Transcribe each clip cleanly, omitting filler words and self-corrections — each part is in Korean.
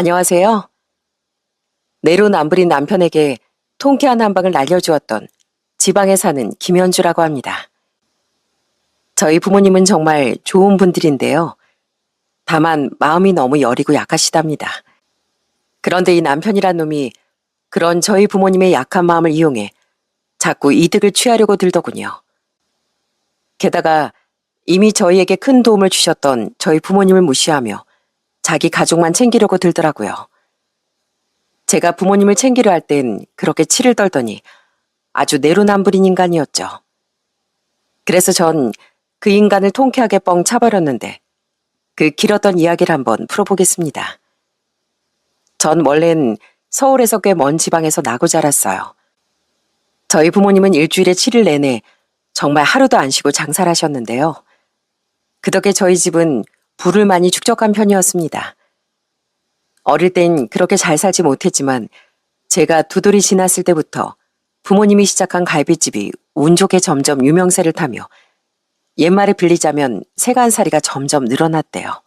안녕하세요. 내로남불인 남편에게 통쾌한 한방을 날려주었던 지방에 사는 김현주라고 합니다. 저희 부모님은 정말 좋은 분들인데요. 다만 마음이 너무 여리고 약하시답니다. 그런데 이 남편이란 놈이 그런 저희 부모님의 약한 마음을 이용해 자꾸 이득을 취하려고 들더군요. 게다가 이미 저희에게 큰 도움을 주셨던 저희 부모님을 무시하며 자기 가족만 챙기려고 들더라고요. 제가 부모님을 챙기려 할 땐 그렇게 치를 떨더니 아주 내로남불인 인간이었죠. 그래서 전 그 인간을 통쾌하게 뻥 차버렸는데 그 길었던 이야기를 한번 풀어보겠습니다. 전 원래는 서울에서 꽤 먼 지방에서 나고 자랐어요. 저희 부모님은 일주일에 7일 내내 정말 하루도 안 쉬고 장사를 하셨는데요. 그 덕에 저희 집은 부를 많이 축적한 편이었습니다. 어릴 땐 그렇게 잘 살지 못했지만 제가 두 돌이 지났을 때부터 부모님이 시작한 갈비집이 운 좋게 점점 유명세를 타며 옛말에 빌리자면 세간살이가 점점 늘어났대요.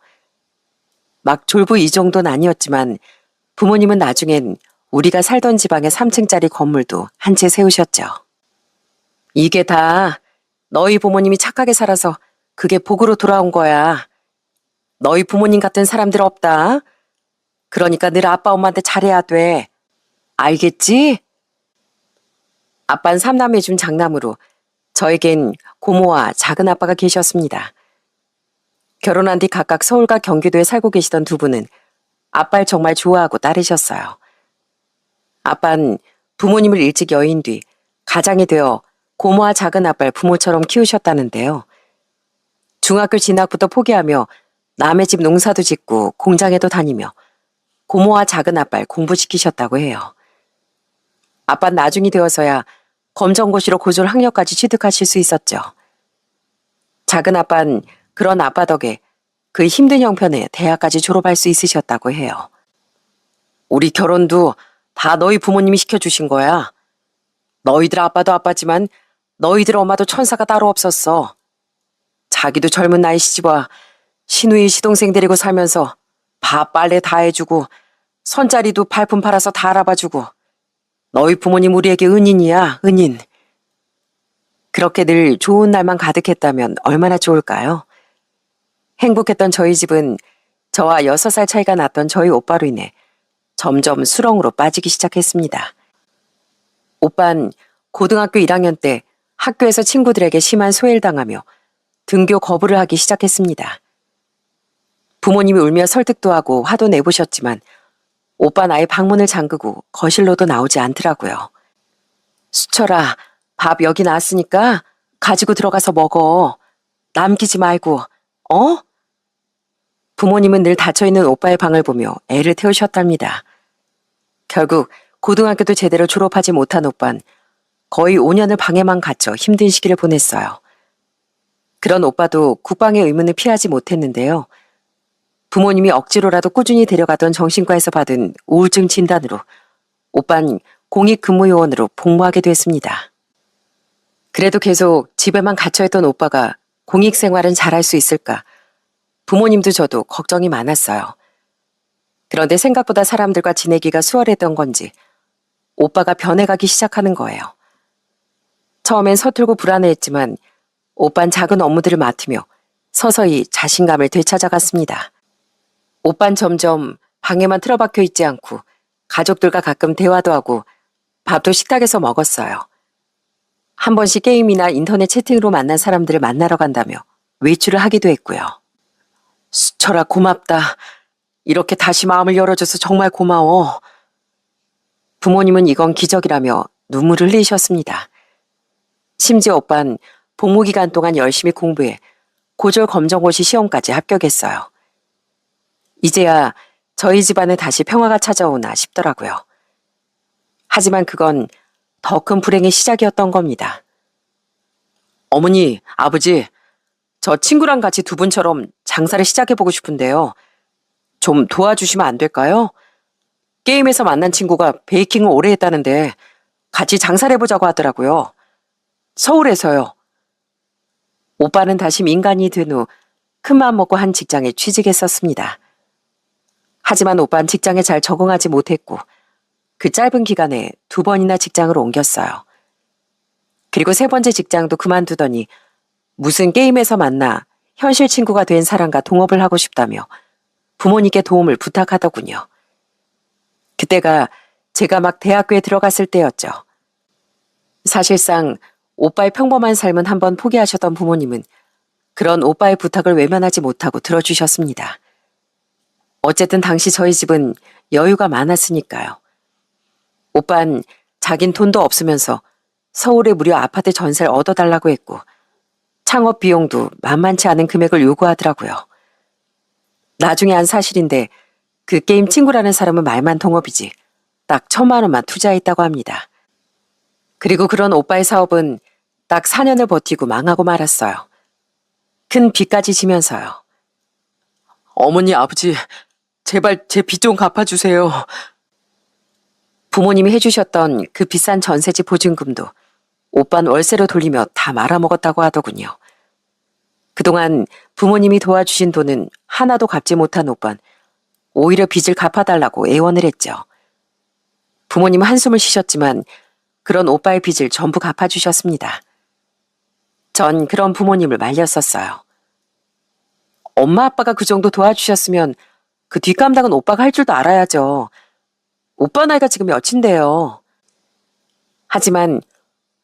막 졸부 이 정도는 아니었지만 부모님은 나중엔 우리가 살던 지방의 3층짜리 건물도 한 채 세우셨죠. 이게 다 너희 부모님이 착하게 살아서 그게 복으로 돌아온 거야. 너희 부모님 같은 사람들 없다. 그러니까 늘 아빠 엄마한테 잘해야 돼. 알겠지? 아빠는 삼남매 중 장남으로 저에겐 고모와 작은 아빠가 계셨습니다. 결혼한 뒤 각각 서울과 경기도에 살고 계시던 두 분은 아빠를 정말 좋아하고 따르셨어요. 아빠는 부모님을 일찍 여인 뒤 가장이 되어 고모와 작은 아빠를 부모처럼 키우셨다는데요. 중학교 진학부터 포기하며 남의 집 농사도 짓고 공장에도 다니며 고모와 작은 아빠를 공부시키셨다고 해요. 아빠는 나중이 되어서야 검정고시로 고졸 학력까지 취득하실 수 있었죠. 작은 아빠는 그런 아빠 덕에 그 힘든 형편에 대학까지 졸업할 수 있으셨다고 해요. 우리 결혼도 다 너희 부모님이 시켜주신 거야. 너희들 아빠도 아빠지만 너희들 엄마도 천사가 따로 없었어. 자기도 젊은 나이 시집와 시누이 시동생 데리고 살면서 밥 빨래 다 해주고 선자리도 발품 팔아서 다 알아봐주고 너희 부모님 우리에게 은인이야, 은인. 그렇게 늘 좋은 날만 가득했다면 얼마나 좋을까요? 행복했던 저희 집은 저와 6살 차이가 났던 저희 오빠로 인해 점점 수렁으로 빠지기 시작했습니다. 오빠는 고등학교 1학년 때 학교에서 친구들에게 심한 소외를 당하며 등교 거부를 하기 시작했습니다. 부모님이 울며 설득도 하고 화도 내보셨지만 오빠는 아예 방문을 잠그고 거실로도 나오지 않더라고요. 수철아, 밥 여기 나왔으니까 가지고 들어가서 먹어. 남기지 말고, 어? 부모님은 늘 닫혀있는 오빠의 방을 보며 애를 태우셨답니다. 결국 고등학교도 제대로 졸업하지 못한 오빠는 거의 5년을 방에만 갇혀 힘든 시기를 보냈어요. 그런 오빠도 국방의 의문을 피하지 못했는데요. 부모님이 억지로라도 꾸준히 데려가던 정신과에서 받은 우울증 진단으로 오빠는 공익근무요원으로 복무하게 됐습니다. 그래도 계속 집에만 갇혀있던 오빠가 공익생활은 잘할 수 있을까? 부모님도 저도 걱정이 많았어요. 그런데 생각보다 사람들과 지내기가 수월했던 건지 오빠가 변해가기 시작하는 거예요. 처음엔 서툴고 불안해했지만 오빠는 작은 업무들을 맡으며 서서히 자신감을 되찾아갔습니다. 오빠는 점점 방에만 틀어박혀 있지 않고 가족들과 가끔 대화도 하고 밥도 식탁에서 먹었어요. 한 번씩 게임이나 인터넷 채팅으로 만난 사람들을 만나러 간다며 외출을 하기도 했고요. 수철아, 고맙다. 이렇게 다시 마음을 열어줘서 정말 고마워. 부모님은 이건 기적이라며 눈물을 흘리셨습니다. 심지어 오빠는 복무 기간 동안 열심히 공부해 고졸 검정고시 시험까지 합격했어요. 이제야 저희 집안에 다시 평화가 찾아오나 싶더라고요. 하지만 그건 더 큰 불행의 시작이었던 겁니다. 어머니, 아버지, 저 친구랑 같이 두 분처럼 장사를 시작해보고 싶은데요. 좀 도와주시면 안 될까요? 게임에서 만난 친구가 베이킹을 오래 했다는데 같이 장사를 해보자고 하더라고요. 서울에서요. 오빠는 다시 민간이 된 후 큰마음 먹고 한 직장에 취직했었습니다. 하지만 오빠는 직장에 잘 적응하지 못했고 그 짧은 기간에 2번이나 직장을 옮겼어요. 그리고 3번째 직장도 그만두더니 무슨 게임에서 만나 현실 친구가 된 사람과 동업을 하고 싶다며 부모님께 도움을 부탁하더군요. 그때가 제가 막 대학교에 들어갔을 때였죠. 사실상 오빠의 평범한 삶은 한번 포기하셨던 부모님은 그런 오빠의 부탁을 외면하지 못하고 들어주셨습니다. 어쨌든 당시 저희 집은 여유가 많았으니까요. 오빤 자긴 돈도 없으면서 서울에 무려 아파트 전세를 얻어달라고 했고 창업 비용도 만만치 않은 금액을 요구하더라고요. 나중에 안 사실인데 그 게임 친구라는 사람은 말만 동업이지 딱 1,000만 원만 투자했다고 합니다. 그리고 그런 오빠의 사업은 딱 4년을 버티고 망하고 말았어요. 큰 빚까지 지면서요. 어머니, 아버지, 제발 제 빚 좀 갚아주세요. 부모님이 해주셨던 그 비싼 전세집 보증금도 오빤 월세로 돌리며 다 말아먹었다고 하더군요. 그동안 부모님이 도와주신 돈은 하나도 갚지 못한 오빤 오히려 빚을 갚아달라고 애원을 했죠. 부모님은 한숨을 쉬셨지만 그런 오빠의 빚을 전부 갚아주셨습니다. 전 그런 부모님을 말렸었어요. 엄마 아빠가 그 정도 도와주셨으면 그 뒷감당은 오빠가 할 줄도 알아야죠. 오빠 나이가 지금 몇인데요. 하지만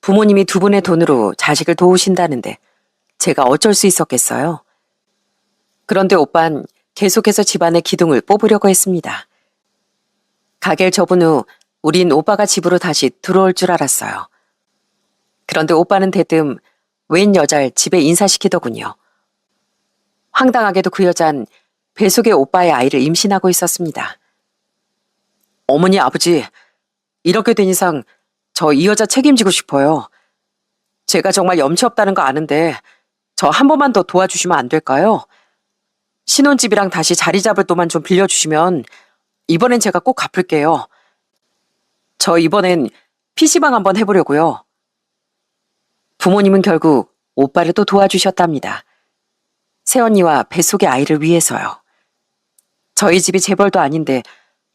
부모님이 2분의 돈으로 자식을 도우신다는데 제가 어쩔 수 있었겠어요. 그런데 오빤 계속해서 집안의 기둥을 뽑으려고 했습니다. 가게를 접은 후 우린 오빠가 집으로 다시 들어올 줄 알았어요. 그런데 오빠는 대뜸 웬 여자를 집에 인사시키더군요. 황당하게도 그 여잔 뱃속에 오빠의 아이를 임신하고 있었습니다. 어머니, 아버지, 이렇게 된 이상 저 이 여자 책임지고 싶어요. 제가 정말 염치 없다는 거 아는데 저 한 번만 더 도와주시면 안 될까요? 신혼집이랑 다시 자리 잡을 돈만 좀 빌려주시면 이번엔 제가 꼭 갚을게요. 저 이번엔 PC방 한번 해보려고요. 부모님은 결국 오빠를 또 도와주셨답니다. 새언니와 뱃속의 아이를 위해서요. 저희 집이 재벌도 아닌데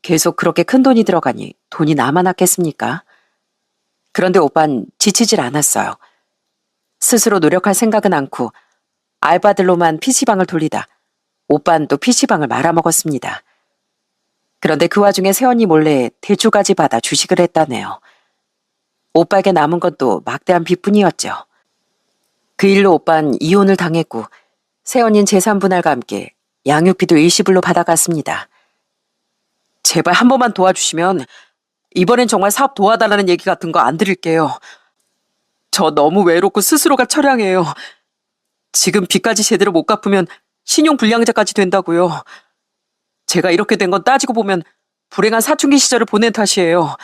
계속 그렇게 큰 돈이 들어가니 돈이 남아났겠습니까? 그런데 오빤 지치질 않았어요. 스스로 노력할 생각은 않고 알바들로만 PC방을 돌리다 오빤 또 PC방을 말아먹었습니다. 그런데 그 와중에 새언니 몰래 대출까지 받아 주식을 했다네요. 오빠에게 남은 건 또 막대한 빚뿐이었죠. 그 일로 오빤 이혼을 당했고 새언니는 재산 분할과 함께 양육비도 일시불로 받아갔습니다. 제발 한 번만 도와주시면 이번엔 정말 사업 도와달라는 얘기 같은 거 안 드릴게요. 저 너무 외롭고 스스로가 처량해요. 지금 빚까지 제대로 못 갚으면 신용불량자까지 된다고요. 제가 이렇게 된 건 따지고 보면 불행한 사춘기 시절을 보낸 탓이에요.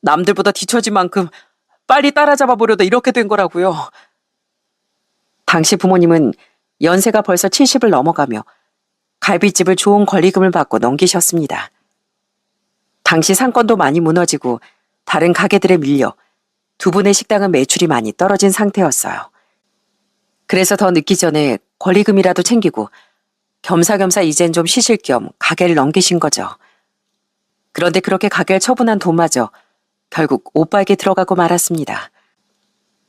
남들보다 뒤처진 만큼 빨리 따라잡아 보려다 이렇게 된 거라고요. 당시 부모님은 연세가 벌써 70을 넘어가며 갈비집을 좋은 권리금을 받고 넘기셨습니다. 당시 상권도 많이 무너지고 다른 가게들에 밀려 2분의 식당은 매출이 많이 떨어진 상태였어요. 그래서 더 늦기 전에 권리금이라도 챙기고 겸사겸사 이젠 좀 쉬실 겸 가게를 넘기신 거죠. 그런데 그렇게 가게를 처분한 돈마저 결국 오빠에게 들어가고 말았습니다.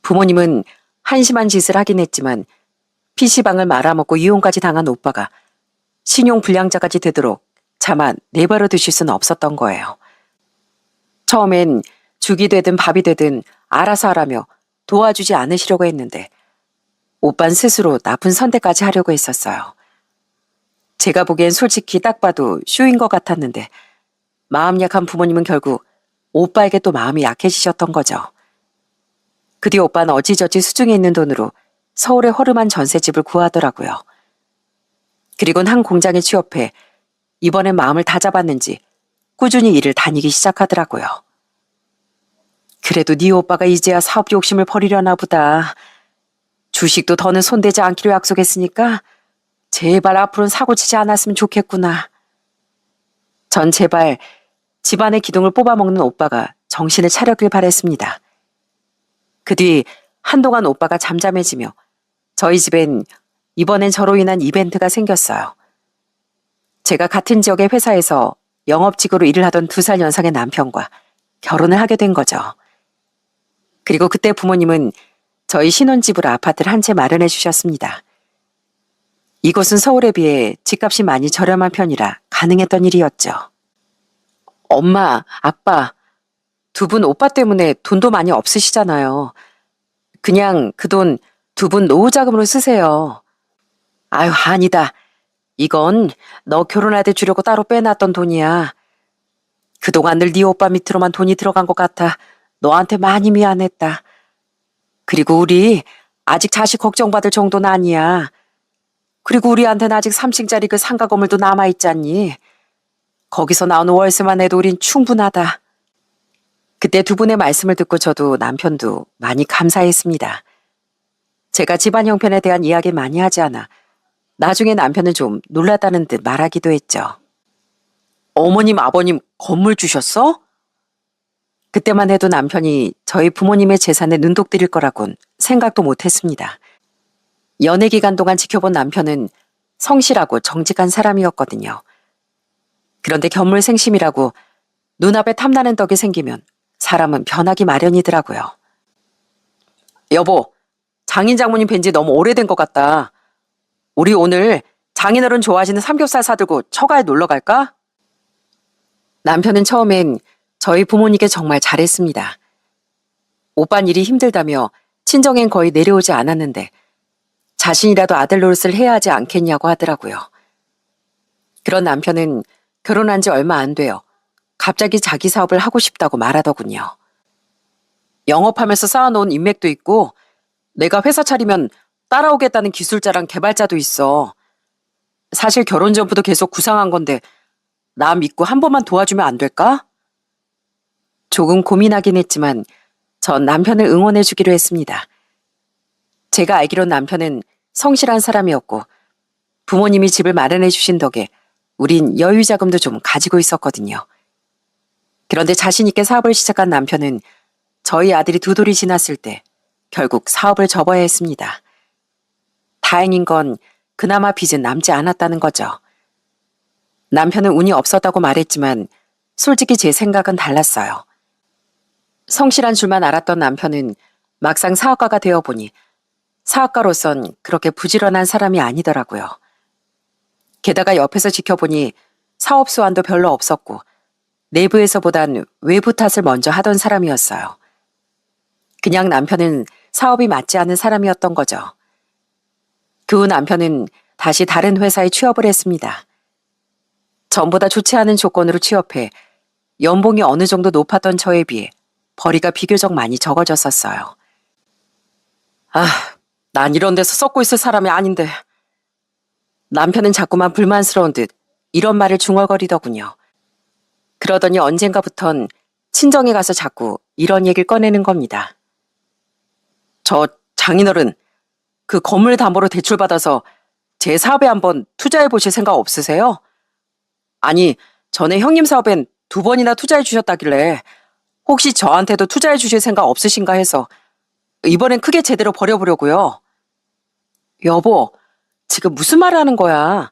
부모님은 한심한 짓을 하긴 했지만 PC방을 말아먹고 이혼까지 당한 오빠가 신용불량자까지 되도록 차마 내버려 두실 수는 없었던 거예요. 처음엔 죽이 되든 밥이 되든 알아서 하라며 도와주지 않으시려고 했는데 오빤 스스로 나쁜 선택까지 하려고 했었어요. 제가 보기엔 솔직히 딱 봐도 쇼인 것 같았는데 마음 약한 부모님은 결국 오빠에게 또 마음이 약해지셨던 거죠. 그 뒤 오빠는 어찌저찌 수중에 있는 돈으로 서울의 허름한 전셋집을 구하더라고요. 그리고는 한 공장에 취업해 이번엔 마음을 다 잡았는지 꾸준히 일을 다니기 시작하더라고요. 그래도 네 오빠가 이제야 사업 욕심을 버리려나 보다. 주식도 더는 손대지 않기로 약속했으니까 제발 앞으로는 사고치지 않았으면 좋겠구나. 전 제발 집안의 기둥을 뽑아먹는 오빠가 정신을 차렸길 바랬습니다. 그 뒤 한동안 오빠가 잠잠해지며 저희 집엔 이번엔 저로 인한 이벤트가 생겼어요. 제가 같은 지역의 회사에서 영업직으로 일을 하던 2살 연상의 남편과 결혼을 하게 된 거죠. 그리고 그때 부모님은 저희 신혼집으로 아파트를 한 채 마련해 주셨습니다. 이곳은 서울에 비해 집값이 많이 저렴한 편이라 가능했던 일이었죠. 엄마, 아빠, 2분 오빠 때문에 돈도 많이 없으시잖아요. 그냥 그 돈 2분 노후 자금으로 쓰세요. 아유, 아니다. 이건 너 결혼할 때 주려고 따로 빼놨던 돈이야. 그동안 늘 네 오빠 밑으로만 돈이 들어간 것 같아 너한테 많이 미안했다. 그리고 우리 아직 자식 걱정받을 정도는 아니야. 그리고 우리한테는 아직 3층짜리 그 상가 건물도 남아있잖니. 거기서 나오는 월세만 해도 우린 충분하다. 그때 2분의 말씀을 듣고 저도 남편도 많이 감사했습니다. 제가 집안 형편에 대한 이야기를 많이 하지 않아 나중에 남편은 좀 놀랐다는 듯 말하기도 했죠. 어머님, 아버님 건물 주셨어? 그때만 해도 남편이 저희 부모님의 재산에 눈독 들일 거라곤 생각도 못했습니다. 연애 기간 동안 지켜본 남편은 성실하고 정직한 사람이었거든요. 그런데 견물생심이라고 눈앞에 탐나는 떡이 생기면 사람은 변하기 마련이더라고요. 여보, 장인 장모님 뵌지 너무 오래된 것 같다. 우리 오늘 장인어른 좋아하시는 삼겹살 사들고 처가에 놀러 갈까? 남편은 처음엔 저희 부모님께 정말 잘했습니다. 오빤 일이 힘들다며 친정엔 거의 내려오지 않았는데 자신이라도 아들 노릇을 해야 하지 않겠냐고 하더라고요. 그런 남편은 결혼한 지 얼마 안 돼요. 갑자기 자기 사업을 하고 싶다고 말하더군요. 영업하면서 쌓아놓은 인맥도 있고 내가 회사 차리면 따라오겠다는 기술자랑 개발자도 있어. 사실 결혼 전부터 계속 구상한 건데 나 믿고 한 번만 도와주면 안 될까? 조금 고민하긴 했지만 전 남편을 응원해주기로 했습니다. 제가 알기론 남편은 성실한 사람이었고 부모님이 집을 마련해 주신 덕에 우린 여유 자금도 좀 가지고 있었거든요. 그런데 자신 있게 사업을 시작한 남편은 저희 아들이 2돌이 지났을 때 결국 사업을 접어야 했습니다. 다행인 건 그나마 빚은 남지 않았다는 거죠. 남편은 운이 없었다고 말했지만 솔직히 제 생각은 달랐어요. 성실한 줄만 알았던 남편은 막상 사업가가 되어보니 사업가로선 그렇게 부지런한 사람이 아니더라고요. 게다가 옆에서 지켜보니 사업 수완도 별로 없었고 내부에서보단 외부 탓을 먼저 하던 사람이었어요. 그냥 남편은 사업이 맞지 않은 사람이었던 거죠. 그 후 남편은 다시 다른 회사에 취업을 했습니다. 전보다 좋지 않은 조건으로 취업해 연봉이 어느 정도 높았던 저에 비해 벌이가 비교적 많이 적어졌었어요. 난 이런 데서 썩고 있을 사람이 아닌데. 남편은 자꾸만 불만스러운 듯 이런 말을 중얼거리더군요. 그러더니 언젠가부턴 친정에 가서 자꾸 이런 얘기를 꺼내는 겁니다. 저 장인어른, 그 건물 담보로 대출받아서 제 사업에 한번 투자해 보실 생각 없으세요? 아니, 전에 형님 사업엔 2번이나 투자해 주셨다길래 혹시 저한테도 투자해 주실 생각 없으신가 해서 이번엔 크게 제대로 벌여보려고요. 여보, 지금 무슨 말을 하는 거야?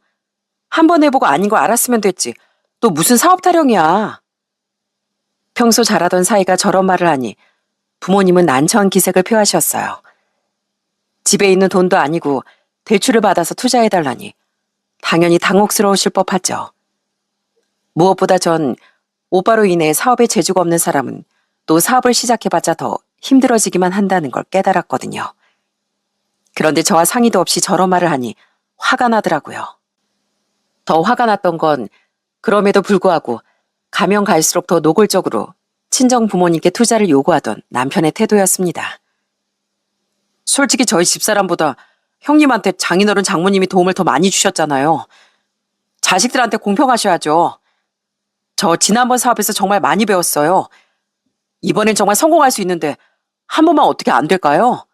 한번 해보고 아닌 거 알았으면 됐지. 또 무슨 사업 타령이야. 평소 잘하던 사이가 저런 말을 하니 부모님은 난처한 기색을 표하셨어요. 집에 있는 돈도 아니고 대출을 받아서 투자해달라니 당연히 당혹스러우실 법하죠. 무엇보다 전 오빠로 인해 사업에 재주가 없는 사람은 또 사업을 시작해봤자 더 힘들어지기만 한다는 걸 깨달았거든요. 그런데 저와 상의도 없이 저런 말을 하니 화가 나더라고요. 더 화가 났던 건 그럼에도 불구하고 가면 갈수록 더 노골적으로 친정 부모님께 투자를 요구하던 남편의 태도였습니다. 솔직히 저희 집사람보다 형님한테 장인어른 장모님이 도움을 더 많이 주셨잖아요. 자식들한테 공평하셔야죠. 저 지난번 사업에서 정말 많이 배웠어요. 이번엔 정말 성공할 수 있는데 한 번만 어떻게 안 될까요?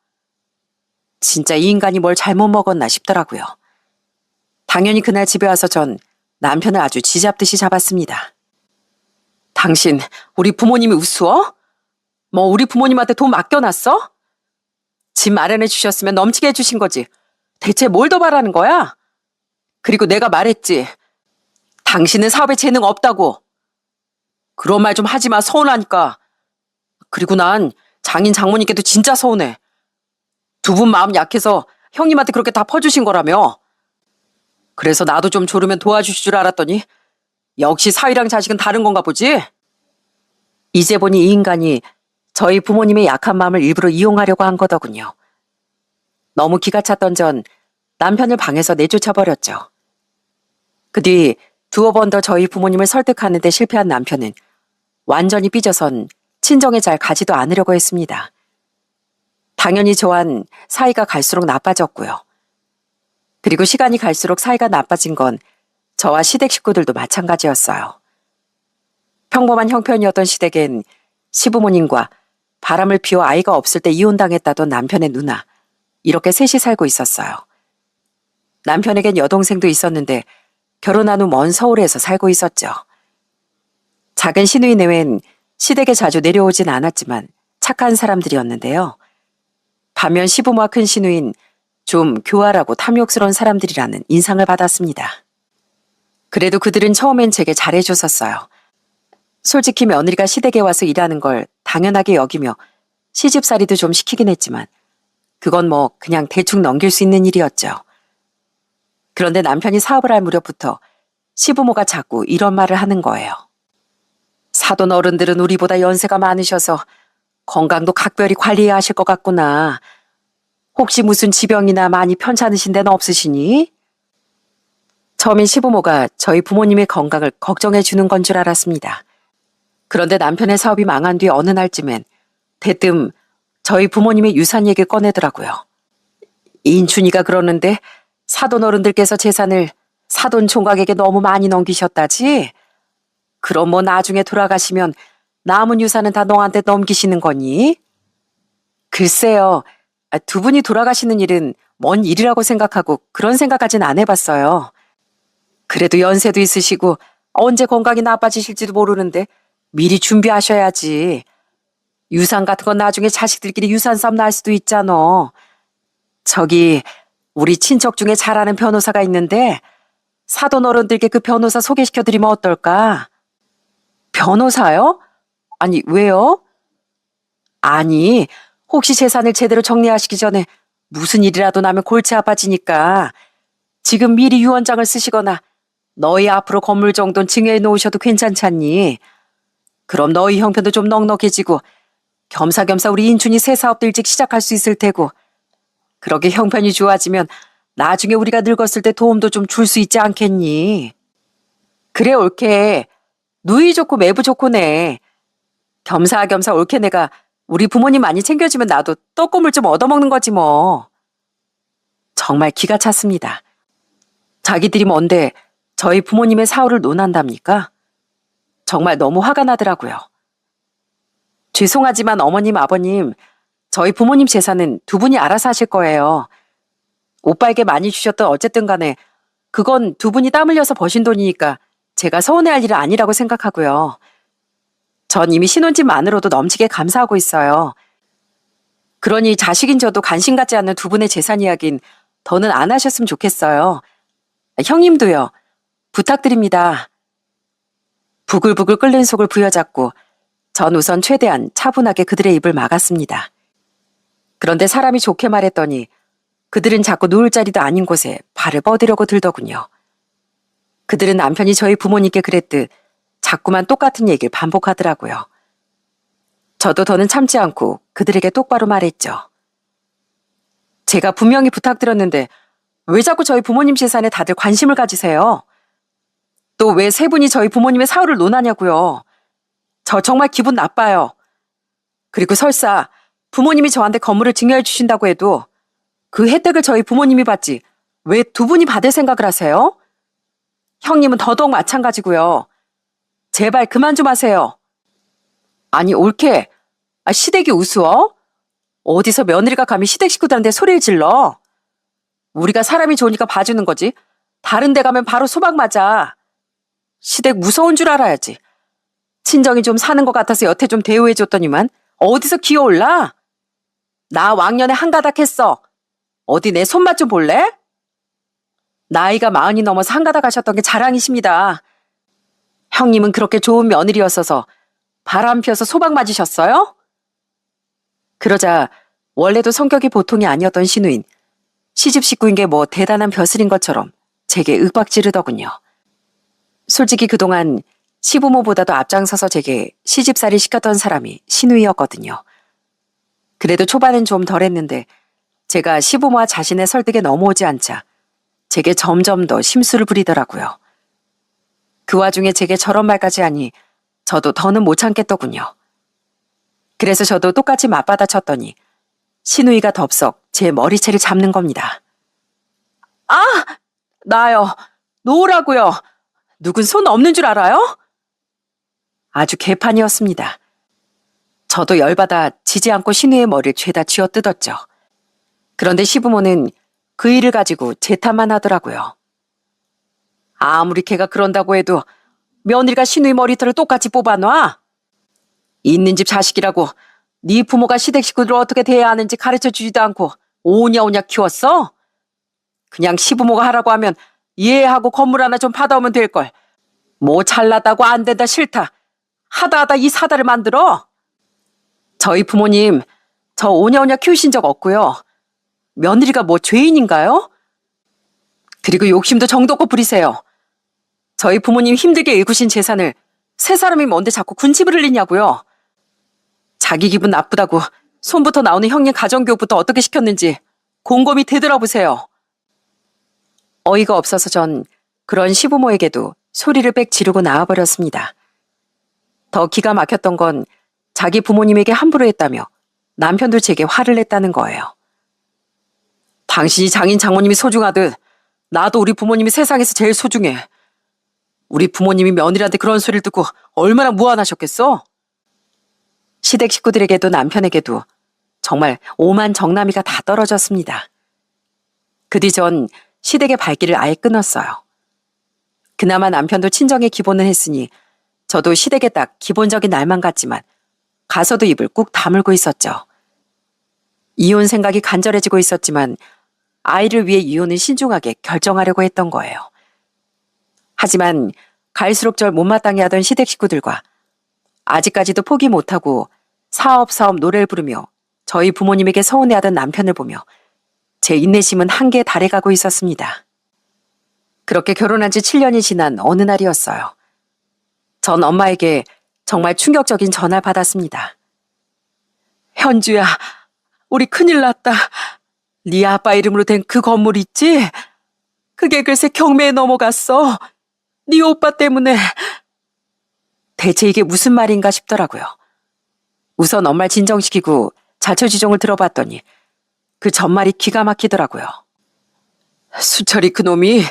진짜 이 인간이 뭘 잘못 먹었나 싶더라고요. 당연히 그날 집에 와서 전 남편을 아주 쥐잡듯이 잡았습니다. 당신 우리 부모님이 우스워? 뭐 우리 부모님한테 돈 맡겨놨어? 집 마련해 주셨으면 넘치게 해주신 거지. 대체 뭘 더 바라는 거야? 그리고 내가 말했지. 당신은 사업에 재능 없다고. 그런 말 좀 하지 마, 서운하니까. 그리고 난 장인 장모님께도 진짜 서운해. 두 분 마음 약해서 형님한테 그렇게 다 퍼주신 거라며. 그래서 나도 좀 조르면 도와주실 줄 알았더니 역시 사위랑 자식은 다른 건가 보지? 이제 보니 이 인간이 저희 부모님의 약한 마음을 일부러 이용하려고 한 거더군요. 너무 기가 찼던 전 남편을 방에서 내쫓아버렸죠. 그 뒤 두어 번 더 저희 부모님을 설득하는 데 실패한 남편은 완전히 삐져선 친정에 잘 가지도 않으려고 했습니다. 당연히 저와는 사이가 갈수록 나빠졌고요. 그리고 시간이 갈수록 사이가 나빠진 건 저와 시댁 식구들도 마찬가지였어요. 평범한 형편이었던 시댁엔 시부모님과 바람을 피워 아이가 없을 때 이혼당했다던 남편의 누나, 이렇게 셋이 살고 있었어요. 남편에겐 여동생도 있었는데 결혼한 후 먼 서울에서 살고 있었죠. 작은 시누이 내외는 시댁에 자주 내려오진 않았지만 착한 사람들이었는데요. 반면 시부모와 큰 시누이는 좀 교활하고 탐욕스러운 사람들이라는 인상을 받았습니다. 그래도 그들은 처음엔 제게 잘해줬었어요. 솔직히 며느리가 시댁에 와서 일하는 걸 당연하게 여기며 시집살이도 좀 시키긴 했지만 그건 뭐 그냥 대충 넘길 수 있는 일이었죠. 그런데 남편이 사업을 할 무렵부터 시부모가 자꾸 이런 말을 하는 거예요. 사돈 어른들은 우리보다 연세가 많으셔서 건강도 각별히 관리해야 하실 것 같구나. 혹시 무슨 지병이나 많이 편찮으신 데는 없으시니? 처음엔 시부모가 저희 부모님의 건강을 걱정해 주는 건 줄 알았습니다. 그런데 남편의 사업이 망한 뒤 어느 날쯤엔 대뜸 저희 부모님의 유산 얘기를 꺼내더라고요. 인춘이가 그러는데 사돈 어른들께서 재산을 사돈 총각에게 너무 많이 넘기셨다지? 그럼 뭐 나중에 돌아가시면 남은 유산은 다 너한테 넘기시는 거니? 글쎄요. 두 분이 돌아가시는 일은 먼 일이라고 생각하고 그런 생각까지는 안 해봤어요. 그래도 연세도 있으시고 언제 건강이 나빠지실지도 모르는데 미리 준비하셔야지. 유산 같은 건 나중에 자식들끼리 유산 싸움 날 수도 있잖아. 저기 우리 친척 중에 잘 아는 변호사가 있는데 사돈 어른들께 그 변호사 소개시켜드리면 어떨까? 변호사요? 아니, 왜요? 아니, 혹시 재산을 제대로 정리하시기 전에 무슨 일이라도 나면 골치 아파지니까 지금 미리 유언장을 쓰시거나 너희 앞으로 건물 정도는 증여해 놓으셔도 괜찮잖니. 그럼 너희 형편도 좀 넉넉해지고 겸사겸사 우리 인춘이 새 사업도 일찍 시작할 수 있을 테고 그러게 형편이 좋아지면 나중에 우리가 늙었을 때 도움도 좀 줄 수 있지 않겠니? 그래 옳게. 누이 좋고 매부 좋고네. 겸사겸사 옳게 내가 우리 부모님 많이 챙겨주면 나도 떡고물 좀 얻어먹는 거지 뭐. 정말 기가 찼습니다. 자기들이 뭔데 저희 부모님의 사후를 논한답니까? 정말 너무 화가 나더라고요. 죄송하지만 어머님, 아버님, 저희 부모님 재산은 두 분이 알아서 하실 거예요. 오빠에게 많이 주셨던 어쨌든 간에 그건 두 분이 땀 흘려서 버신 돈이니까 제가 서운해할 일은 아니라고 생각하고요. 전 이미 신혼집만으로도 넘치게 감사하고 있어요. 그러니 자식인 저도 관심 갖지 않는 두 분의 재산 이야기는 더는 안 하셨으면 좋겠어요. 형님도요. 부탁드립니다. 부글부글 끓는 속을 부여잡고 전 우선 최대한 차분하게 그들의 입을 막았습니다. 그런데 사람이 좋게 말했더니 그들은 자꾸 누울 자리도 아닌 곳에 발을 뻗으려고 들더군요. 그들은 남편이 저희 부모님께 그랬듯 자꾸만 똑같은 얘기를 반복하더라고요. 저도 더는 참지 않고 그들에게 똑바로 말했죠. 제가 분명히 부탁드렸는데 왜 자꾸 저희 부모님 재산에 다들 관심을 가지세요? 또 왜 세 분이 저희 부모님의 사후를 논하냐고요. 저 정말 기분 나빠요. 그리고 설사 부모님이 저한테 건물을 증여해 주신다고 해도 그 혜택을 저희 부모님이 받지 왜 두 분이 받을 생각을 하세요? 형님은 더더욱 마찬가지고요. 제발 그만 좀 하세요. 아니 옳게. 시댁이 우스워? 어디서 며느리가 감히 시댁 식구들한테 소리를 질러? 우리가 사람이 좋으니까 봐주는 거지. 다른 데 가면 바로 소박 맞아. 시댁 무서운 줄 알아야지. 친정이 좀 사는 것 같아서 여태 좀 대우해줬더니만 어디서 기어올라? 나 왕년에 한가닥 했어. 어디 내 손맛 좀 볼래? 나이가 40이 넘어서 한가닥 하셨던 게 자랑이십니다. 형님은 그렇게 좋은 며느리였어서 바람 피워서 소박 맞으셨어요? 그러자 원래도 성격이 보통이 아니었던 신우인, 시집 식구인 게 뭐 대단한 벼슬인 것처럼 제게 윽박지르더군요. 솔직히 그동안 시부모보다도 앞장서서 제게 시집살이 시켰던 사람이 신우이였거든요. 그래도 초반엔 좀 덜했는데 제가 시부모와 자신의 설득에 넘어오지 않자 제게 점점 더 심술을 부리더라고요. 그 와중에 제게 저런 말까지 하니 저도 더는 못 참겠더군요. 그래서 저도 똑같이 맞받아쳤더니 신우이가 덥석 제 머리채를 잡는 겁니다. 아! 나요. 놓으라고요. 누군 손 없는 줄 알아요? 아주 개판이었습니다. 저도 열받아 지지 않고 신우의 머리를 죄다 쥐어뜯었죠. 그런데 시부모는 그 일을 가지고 재탄만 하더라고요. 아무리 걔가 그런다고 해도 며느리가 신우의 머리털을 똑같이 뽑아놔? 있는 집 자식이라고 네 부모가 시댁 식구들을 어떻게 대해야 하는지 가르쳐주지도 않고 오냐오냐 키웠어? 그냥 시부모가 하라고 하면 이해하고 건물 하나 좀 받아오면 될걸. 뭐 잘나다고 안 된다 싫다. 하다 이 사다를 만들어? 저희 부모님 저 오냐오냐 키우신 적 없고요. 며느리가 뭐 죄인인가요? 그리고 욕심도 정도껏 부리세요. 저희 부모님 힘들게 일구신 재산을 세 사람이 뭔데 자꾸 군침을 흘리냐고요. 자기 기분 나쁘다고 손부터 나오는 형님 가정교육부터 어떻게 시켰는지 곰곰이 되돌아보세요. 어이가 없어서 전 그런 시부모에게도 소리를 빽 지르고 나와버렸습니다. 더 기가 막혔던 건 자기 부모님에게 함부로 했다며 남편도 제게 화를 냈다는 거예요. 당신이 장인 장모님이 소중하듯 나도 우리 부모님이 세상에서 제일 소중해. 우리 부모님이 며느리한테 그런 소리를 듣고 얼마나 무안하셨겠어? 시댁 식구들에게도 남편에게도 정말 오만 정나미가 다 떨어졌습니다. 그 뒤 전 시댁의 발길을 아예 끊었어요. 그나마 남편도 친정에 기본을 했으니 저도 시댁에 딱 기본적인 날만 갔지만 가서도 입을 꾹 다물고 있었죠. 이혼 생각이 간절해지고 있었지만 아이를 위해 이혼은 신중하게 결정하려고 했던 거예요. 하지만 갈수록 절 못마땅해 하던 시댁 식구들과 아직까지도 포기 못하고 사업 노래를 부르며 저희 부모님에게 서운해하던 남편을 보며 제 인내심은 한계에 달해가고 있었습니다. 그렇게 결혼한 지 7년이 지난 어느 날이었어요. 전 엄마에게 정말 충격적인 전화를 받았습니다. 현주야, 우리 큰일 났다. 네 아빠 이름으로 된 그 건물 있지? 그게 글쎄 경매에 넘어갔어. 네 오빠 때문에. 대체 이게 무슨 말인가 싶더라고요. 우선 엄마를 진정시키고 자초지종을 들어봤더니 그 전말이 기가 막히더라고요. 수철이 그놈이